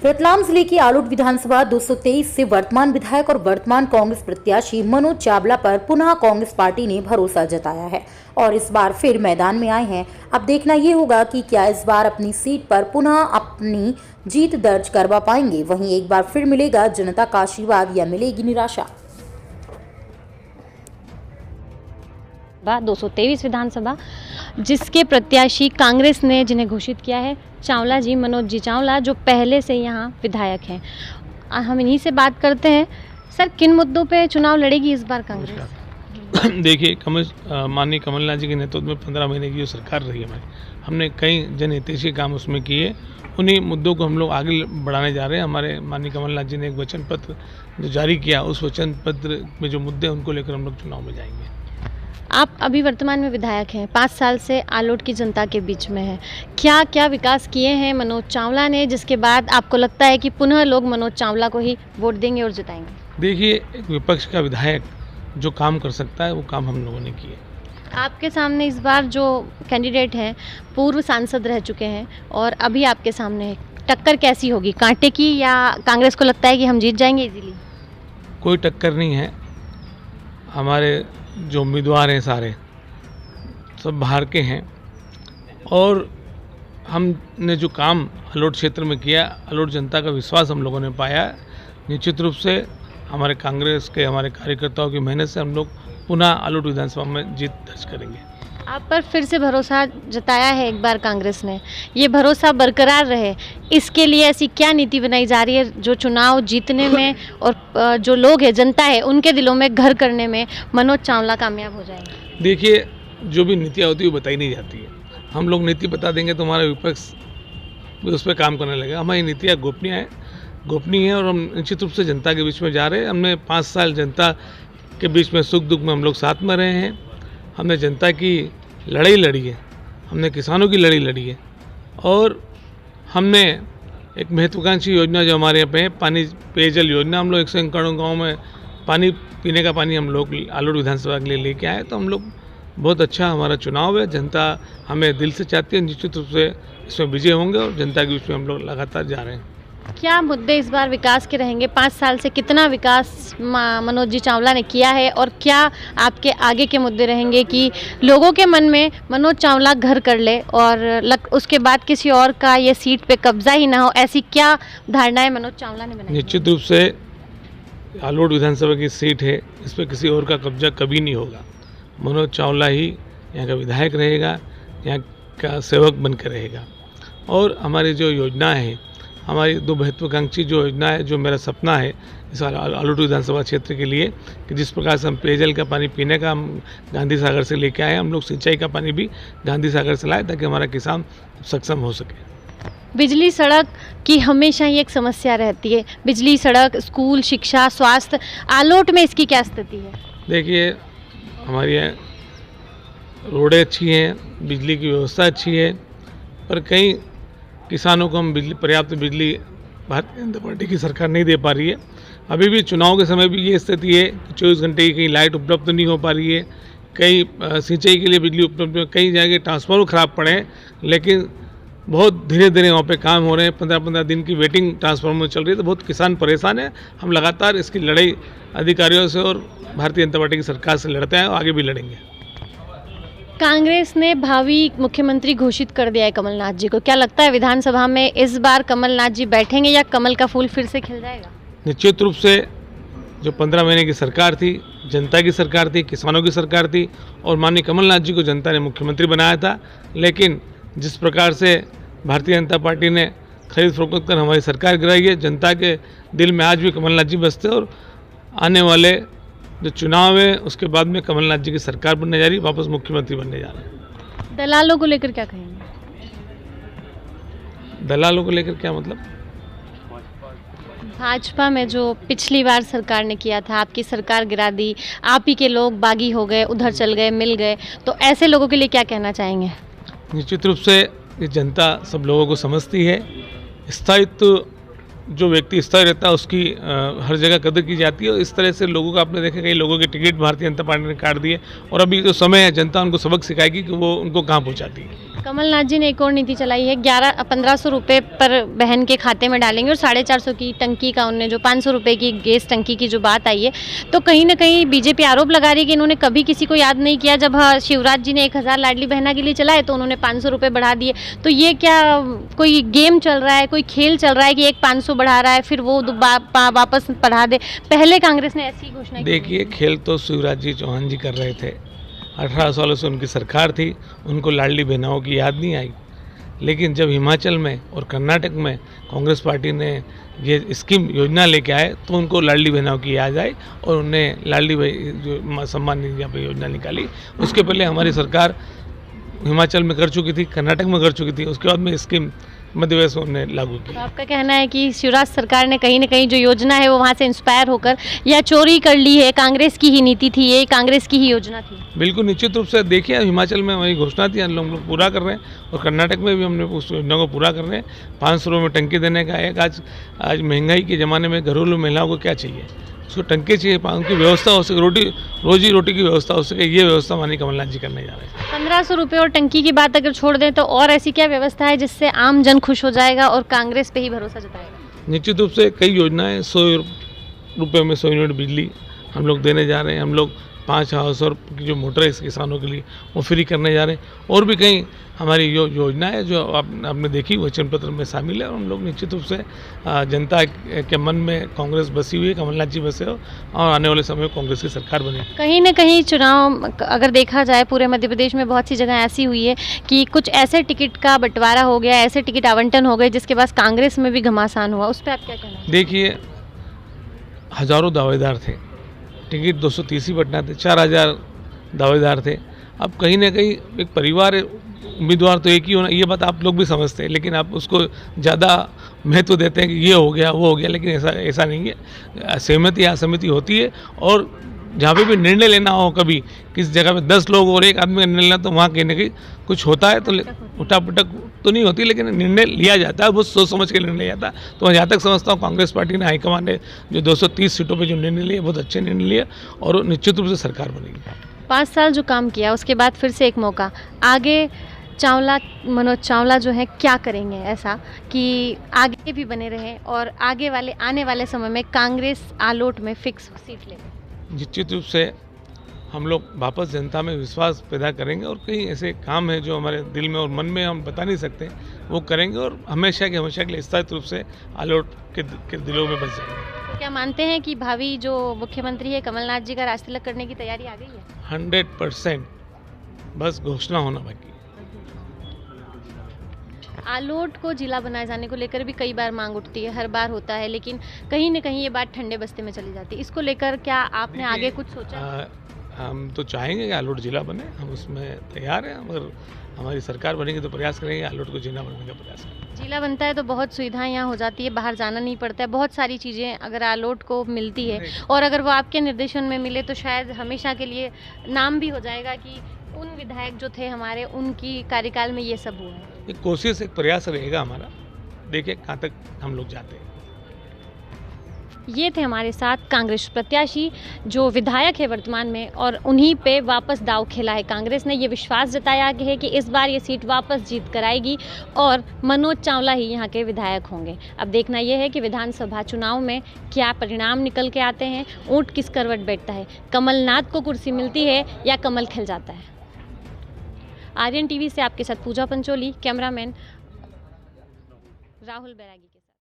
रतलाम जिले की आलोट विधानसभा 223 से वर्तमान विधायक और वर्तमान कांग्रेस प्रत्याशी मनोज चावला पर पुनः कांग्रेस पार्टी ने भरोसा जताया है और इस बार फिर मैदान में आए हैं। अब देखना ये होगा कि क्या इस बार अपनी सीट पर पुनः अपनी जीत दर्ज करवा पाएंगे। वहीं एक बार फिर मिलेगा जनता का आशीर्वाद या मिलेगी निराशा। 223 विधानसभा जिसके प्रत्याशी कांग्रेस ने जिन्हें घोषित किया है चावला जी, मनोज जी चावला, जो पहले से यहाँ विधायक हैं। हम इन्हीं से बात करते हैं। सर, किन मुद्दों पे चुनाव लड़ेगी इस बार कांग्रेस? देखिए, माननीय कमलनाथ जी के नेतृत्व में 15 महीने की जो सरकार रही है हमने कई जनहितैषी काम उसमें किए। उन्हीं मुद्दों को हम लोग आगे बढ़ाने जा रहे हैं। हमारे माननीय कमलनाथ जी ने एक वचन पत्र जो जारी किया, उस वचन पत्र में जो मुद्दे उनको लेकर हम लोग चुनाव में जाएंगे। आप अभी वर्तमान में विधायक हैं, 5 साल से आलोट की जनता के बीच में हैं। क्या क्या विकास किए हैं मनोज चावला ने, जिसके बाद आपको लगता है कि पुनः लोग मनोज चावला को ही वोट देंगे और जिताएंगे? देखिए, एक विपक्ष का विधायक जो काम कर सकता है वो काम हम लोगों ने किए। आपके सामने इस बार जो कैंडिडेट हैं पूर्व सांसद रह चुके हैं और अभी आपके सामने है, टक्कर कैसी होगी? कांटे की, या कांग्रेस को लगता है कि हम जीत जाएंगे इजीली? कोई टक्कर नहीं है। हमारे जो उम्मीदवार हैं सारे सब बाहर के हैं और हमने जो काम आलोट क्षेत्र में किया, आलोट जनता का विश्वास हम लोगों ने पाया। निश्चित रूप से हमारे कांग्रेस के हमारे कार्यकर्ताओं की मेहनत से हम लोग पुनः आलोट विधानसभा में जीत दर्ज करेंगे। आप पर फिर से भरोसा जताया है एक बार कांग्रेस ने, ये भरोसा बरकरार रहे, इसके लिए ऐसी क्या नीति बनाई जा रही है जो चुनाव जीतने में और जो लोग हैं, जनता है, उनके दिलों में घर करने में मनोज चावला कामयाब हो जाएंगे? देखिए, जो भी नीतियाँ होती है वो बताई नहीं जाती है। हम लोग नीति बता देंगे तो हमारा विपक्ष भी उस पर काम करने लगेगा। हमारी नीतियाँ गोपनीय है और हम निश्चित रूप से जनता के बीच में जा रहे हैं। हमने 5 साल जनता के बीच में सुख दुख में हम लोग साथ में रहे हैं। हमने जनता की लड़ाई लड़ी है, हमने किसानों की लड़ाई लड़ी है और हमने एक महत्वाकांक्षी योजना जो हमारे यहाँ पे है, पानी पेयजल योजना, हम लोग 151 गाँव में पानी, पीने का पानी हम लोग आलोट विधानसभा के लिए लेके आए। तो हम लोग बहुत अच्छा हमारा चुनाव है, जनता हमें दिल से चाहती है। निश्चित रूप से इसमें विजय होंगे और जनता के बीच में हम लोग लगातार जा रहे हैं। क्या मुद्दे इस बार विकास के रहेंगे? 5 साल से कितना विकास मनोज जी चावला ने किया है और क्या आपके आगे के मुद्दे रहेंगे कि लोगों के मन में मनोज चावला घर कर ले और उसके बाद किसी और का ये सीट पे कब्जा ही ना हो, ऐसी क्या धारणाएं मनोज चावला ने बनाई? निश्चित रूप से आलोट विधानसभा की सीट है, इस पर किसी और का कब्जा कभी नहीं होगा। मनोज चावला ही यहाँ का विधायक रहेगा, यहाँ का सेवक बनकर रहेगा। और हमारी जो योजना है, हमारी 2 महत्वाकांक्षी जो योजना है, जो मेरा सपना है इस आलोट विधानसभा क्षेत्र के लिए, कि जिस प्रकार से हम पेयजल का पानी पीने का हम गांधी सागर से लेके आए, हम लोग सिंचाई का पानी भी गांधी सागर से लाए ताकि हमारा किसान सक्षम हो सके। बिजली सड़क की हमेशा ही एक समस्या रहती है। बिजली, सड़क, स्कूल, शिक्षा, स्वास्थ्य, आलोट में इसकी क्या स्थिति है? देखिए, हमारी यहाँ रोडें अच्छी हैं, बिजली की व्यवस्था अच्छी है, पर कई किसानों को हम पर्याप्त बिजली भारतीय जनता पार्टी की सरकार नहीं दे पा रही है। अभी भी चुनाव के समय भी ये स्थिति है कि 24 घंटे की कहीं लाइट उपलब्ध नहीं हो पा रही है, कई सिंचाई के लिए बिजली उपलब्ध, कई जगह ट्रांसफार्मर खराब पड़े हैं, लेकिन बहुत धीरे धीरे वहाँ पे काम हो रहे हैं। 15-15 दिन की वेटिंग ट्रांसफार्मर चल रही है, तो बहुत किसान परेशान है। हम लगातार इसकी लड़ाई अधिकारियों से और भारतीय जनता पार्टी की सरकार से लड़ते हैं और आगे भी लड़ेंगे। कांग्रेस ने भावी मुख्यमंत्री घोषित कर दिया है कमलनाथ जी को। क्या लगता है विधानसभा में इस बार कमलनाथ जी बैठेंगे या कमल का फूल फिर से खिल जाएगा? निश्चित रूप से जो 15 महीने की सरकार थी, जनता की सरकार थी, किसानों की सरकार थी और माननीय कमलनाथ जी को जनता ने मुख्यमंत्री बनाया था। लेकिन जिस प्रकार से भारतीय जनता पार्टी ने खरीद फरोख्त कर हमारी सरकार गिराई है, जनता के दिल में आज भी कमलनाथ जी बसते और आने वाले जो चुनाव है उसके बाद में कमलनाथ जी की सरकार बनने जा रही है, वापस मुख्यमंत्री बनने जा रहे हैं। दलालों को लेकर क्या कहेंगे? दलालों को लेकर क्या मतलब? भाजपा में जो पिछली बार सरकार ने किया था, आपकी सरकार गिरा दी, आप ही के लोग बागी हो गए, उधर चल गए, मिल गए, तो ऐसे लोगों के लिए क्या कहना चाहेंगे? निश्चित रूप से ये जनता सब लोगों को समझती है। स्थायित्व जो व्यक्ति स्थायी रहता है उसकी हर जगह कदर की जाती है और इस तरह से लोगों का आपने देखा कई लोगों के टिकट भारतीय जनता पार्टी ने काट दिए और अभी जो समय है जनता उनको सबक सिखाएगी कि वो उनको कहाँ पहुँचाती है। कमलनाथ जी ने एक और नीति चलाई है, 1500 रुपये पर बहन के खाते में डालेंगे और 450 की टंकी का उनने जो 500 रुपये की गैस टंकी की जो बात आई है, तो कहीं ना कहीं बीजेपी आरोप लगा रही है कि इन्होंने कभी किसी को याद नहीं किया। जब शिवराज जी ने 1000 लाडली बहना के लिए चलाए तो उन्होंने 500 रुपये बढ़ा दिए। तो ये क्या कोई गेम चल रहा है, कोई खेल चल रहा है कि एक 500 बढ़ा रहा है फिर वो वापस बढ़ा दे? पहले कांग्रेस ने ऐसी घोषणा की। देखिए, खेल तो शिवराज जी चौहान जी कर रहे थे, 18 सालों से उनकी सरकार थी, उनको लाडली बहनाओं की याद नहीं आई। लेकिन जब हिमाचल में और कर्नाटक में कांग्रेस पार्टी ने ये स्कीम योजना लेके आए तो उनको लाडली बहनाओं की याद आई और उन्हें लाडली जो सम्मान निधि यहाँ पे योजना निकाली। उसके पहले हमारी सरकार हिमाचल में कर चुकी थी, कर्नाटक में कर चुकी थी, उसके बाद में स्कीम मध्य प्रदेश में उन्हें लागू तो किया। आपका कहना है कि शिवराज सरकार ने कहीं ना कहीं जो योजना है वो वहाँ से इंस्पायर होकर या चोरी कर ली है, कांग्रेस की ही नीति थी, ये कांग्रेस की ही योजना थी? बिल्कुल निश्चित रूप से। देखिए, हिमाचल में वही घोषणा थी, हम लोग पूरा कर रहे हैं और कर्नाटक में भी हमने उस योजना को पूरा कर रहे हैं। 500 रुपये में टंकी देने का एक आज महंगाई के ज़माने में घरेलू महिलाओं को क्या चाहिए, उसको टंकी चाहिए, उनकी व्यवस्था हो सके, रोजी रोटी की व्यवस्था हो सके, ये व्यवस्था माननीय कमलनाथ जी करने जा रहे हैं। 1500 रुपये और टंकी की बात अगर छोड़ दें तो और ऐसी क्या व्यवस्था है जिससे आम जन खुश हो जाएगा और कांग्रेस पे ही भरोसा जताएगा? निश्चित रूप से कई योजनाएं, 100 रुपये में 100 यूनिट बिजली हम लोग देने जा रहे हैं। हम लोग 5,000 की जो मोटर है किसानों के लिए वो फ्री करने जा रहे हैं। और भी कई हमारी योजना है जो आपने देखी, वचन पत्र में शामिल है। और हम लोग निश्चित रूप से जनता के मन में कांग्रेस बसी हुई है, कमलनाथ जी बसे हो और आने वाले समय में कांग्रेस की सरकार बने। कहीं ना कहीं चुनाव अगर देखा जाए पूरे मध्य प्रदेश में बहुत सी जगह ऐसी हुई है कि कुछ ऐसे टिकट का बंटवारा हो गया, ऐसे टिकट आवंटन हो गए जिसके बाद कांग्रेस में भी घमासान हुआ, उस पर आप क्या कहना है? देखिए, हज़ारों दावेदार थे, टिकट 230 ही बटना थे, 4000 दावेदार थे। अब कहीं ना कहीं एक परिवार उम्मीदवार तो एक ही होना, ये बात आप लोग भी समझते हैं, लेकिन आप उसको ज़्यादा महत्व देते हैं कि ये हो गया वो हो गया, लेकिन ऐसा नहीं है। सहमति या असहमति होती है और जहाँ पे भी निर्णय लेना हो, कभी किस जगह पे 10 लोग और एक आदमी का निर्णय लेना, तो वहाँ कहीं ना कहीं कुछ होता है, तो उठापटक तो नहीं होती, लेकिन निर्णय लिया जाता है, बहुत सोच समझ के निर्णय लिया जाता है। तो मैं जहाँ तक समझता हूँ कांग्रेस पार्टी ने, हाईकमान ने जो 230 सीटों पर जो निर्णय लिए, बहुत अच्छे निर्णय लिए और निश्चित रूप से सरकार बनेगी। 5 साल जो काम किया उसके बाद फिर से एक मौका, आगे मनोज चावला जो है क्या करेंगे ऐसा कि आगे भी बने रहें और आने वाले समय में कांग्रेस आलोट में फिक्स सीट ले? निश्चित रूप से हम लोग वापस जनता में विश्वास पैदा करेंगे और कई ऐसे काम हैं जो हमारे दिल में और मन में हम बता नहीं सकते, वो करेंगे और हमेशा के लिए स्थायी रूप से आलोट के दिलों में बस जाएंगे। तो क्या मानते हैं कि भावी जो मुख्यमंत्री है कमलनाथ जी का राजतिलक करने की तैयारी आ गई है? 100%, बस घोषणा होना बाकी। आलोट को जिला बनाए जाने को लेकर भी कई बार मांग उठती है, हर बार होता है, लेकिन कहीं ना कहीं ये बात ठंडे बस्ते में चली जाती है। इसको लेकर क्या आपने आगे कुछ सोचा? हम तो चाहेंगे कि आलोट जिला बने, हम उसमें तैयार हैं। अगर हमारी सरकार बनेगी तो प्रयास करेंगे आलोट को जिला बनने का प्रयास करेंगे। जिला बनता है तो बहुत सुविधाएं यहाँ हो जाती है, बाहर जाना नहीं पड़ता है, बहुत सारी चीज़ें अगर आलोट को मिलती है और अगर वो आपके निर्देशन में मिले तो शायद हमेशा के लिए नाम भी हो जाएगा कि उन विधायक जो थे हमारे, उनकी कार्यकाल में ये सब हुआ है। एक कोशिश, एक प्रयास रहेगा हमारा, देखिए कहाँ तक हम लोग जाते हैं। ये थे हमारे साथ कांग्रेस प्रत्याशी जो विधायक है वर्तमान में और उन्हीं पे वापस दाव खेला है कांग्रेस ने। ये विश्वास जताया है कि इस बार ये सीट वापस जीत कर आएगी और मनोज चावला ही यहाँ के विधायक होंगे। अब देखना यह है कि विधानसभा चुनाव में क्या परिणाम निकल के आते हैं, ऊंट किस करवट बैठता है, कमलनाथ को कुर्सी मिलती है या कमल खिल जाता है। आर्यन टीवी से आपके साथ पूजा पंचोली, कैमरामैन राहुल बैरागी।